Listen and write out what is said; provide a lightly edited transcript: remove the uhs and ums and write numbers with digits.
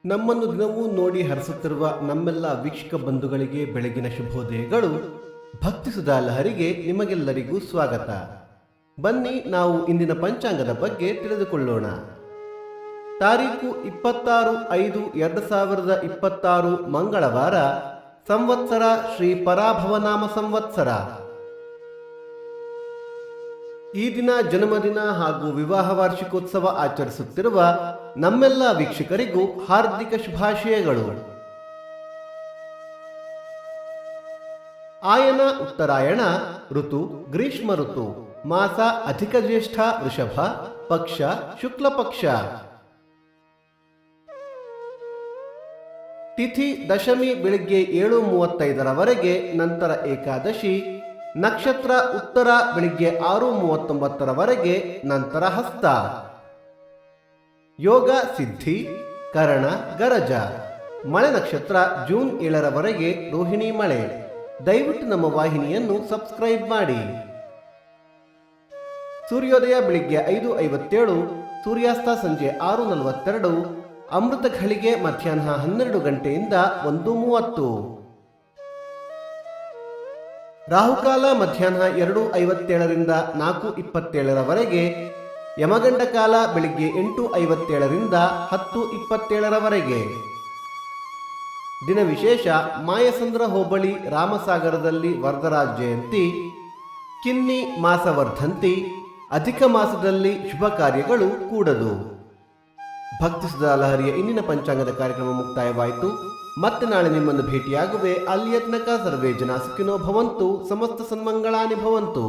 ನಮ್ಮನ್ನು ದಿನವೂ ನೋಡಿ ಹರಿಸುತ್ತಿರುವ ನಮ್ಮೆಲ್ಲ ವೀಕ್ಷಕ ಬಂಧುಗಳಿಗೆ ಬೆಳಗಿನ ಶುಭೋದಯಗಳು. ಭಕ್ತಿ ಸುಧಾ ಲಹರಿಗೆ ನಿಮಗೆಲ್ಲರಿಗೂ ಸ್ವಾಗತ. ಬನ್ನಿ ನಾವು ಇಂದಿನ ಪಂಚಾಂಗದ ಬಗ್ಗೆ ತಿಳಿದುಕೊಳ್ಳೋಣ. ತಾರೀಕು 26/5/2026 ಮಂಗಳವಾರ. ಸಂವತ್ಸರ ಶ್ರೀ ಪರಾಭವನಾಮ ಸಂವತ್ಸರ. ಈ ದಿನ ಜನ್ಮದಿನ ಹಾಗೂ ವಿವಾಹ ವಾರ್ಷಿಕೋತ್ಸವ ಆಚರಿಸುತ್ತಿರುವ ನಮ್ಮೆಲ್ಲ ವೀಕ್ಷಕರಿಗೂ ಹಾರ್ದಿಕ ಶುಭಾಶಯಗಳು. ಆಯನ ಉತ್ತರಾಯಣ ಋತು ಗ್ರೀಷ್ಮ ಋತು. ಮಾಸ ಅಧಿಕ ಜ್ಯೇಷ್ಠ ವೃಷಭ. ಪಕ್ಷ ಶುಕ್ಲ ಪಕ್ಷ. ತಿಥಿ ದಶಮಿ ಬೆಳಿಗ್ಗೆ 7:35 ನಂತರ ಏಕಾದಶಿ. ನಕ್ಷತ್ರ ಉತ್ತರ ಬೆಳಿಗ್ಗೆ 6:39 ನಂತರ ಹಸ್ತ. ಯೋಗ ಸಿದ್ಧಿ ಕರಣ ಗರಜ. ಮಳೆ ನಕ್ಷತ್ರ ಜೂನ್ 7 ರೋಹಿಣಿ ಮಳೆ. ದಯವಿಟ್ಟು ನಮ್ಮ ವಾಹಿನಿಯನ್ನು ಸಬ್ಸ್ಕ್ರೈಬ್ ಮಾಡಿ. ಸೂರ್ಯೋದಯ ಬೆಳಿಗ್ಗೆ 5:57, ಸೂರ್ಯಾಸ್ತ ಸಂಜೆ 6:42, ಅಮೃತ ಘಳಿಗೆ ಮಧ್ಯಾಹ್ನ 12 ಗಂಟೆಯಿಂದ 1:30. ರಾಹುಕಾಲ ಮಧ್ಯಾಹ್ನ 2:57 4:27. ಯಮಗಂಡ ಕಾಲ ಬೆಳಿಗ್ಗೆ 8:57 10:27. ದಿನ ವಿಶೇಷ: ಮಾಯಸಂದ್ರ ಹೋಬಳಿ ರಾಮಸಾಗರದಲ್ಲಿ ವರದರಾಜ ಜಯಂತಿ. ಕಿನ್ನಿ ಮಾಸವರ್ಧಂತಿ. ಅಧಿಕ ಮಾಸದಲ್ಲಿ ಶುಭ ಕಾರ್ಯಗಳು ಕೂಡದು. ಭಕ್ತಿ ಸುಧಾ ಲಹರಿಯ ಇಂದಿನ ಪಂಚಾಂಗದ ಕಾರ್ಯಕ್ರಮ ಮುಕ್ತಾಯವಾಯಿತು. ಮತ್ತೆ ನಾಳೆ ನಿಮ್ಮನ್ನು ಭೇಟಿಯಾಗುವೆ. ಅಲ್ಲಿಯ ತನಕ ಸರ್ವೇ ಜನ ಸುಖಿನೋ ಭವಂತು. ಸಮಸ್ತ ಸನ್ಮಂಗಳಾನಿ ಭವಂತು.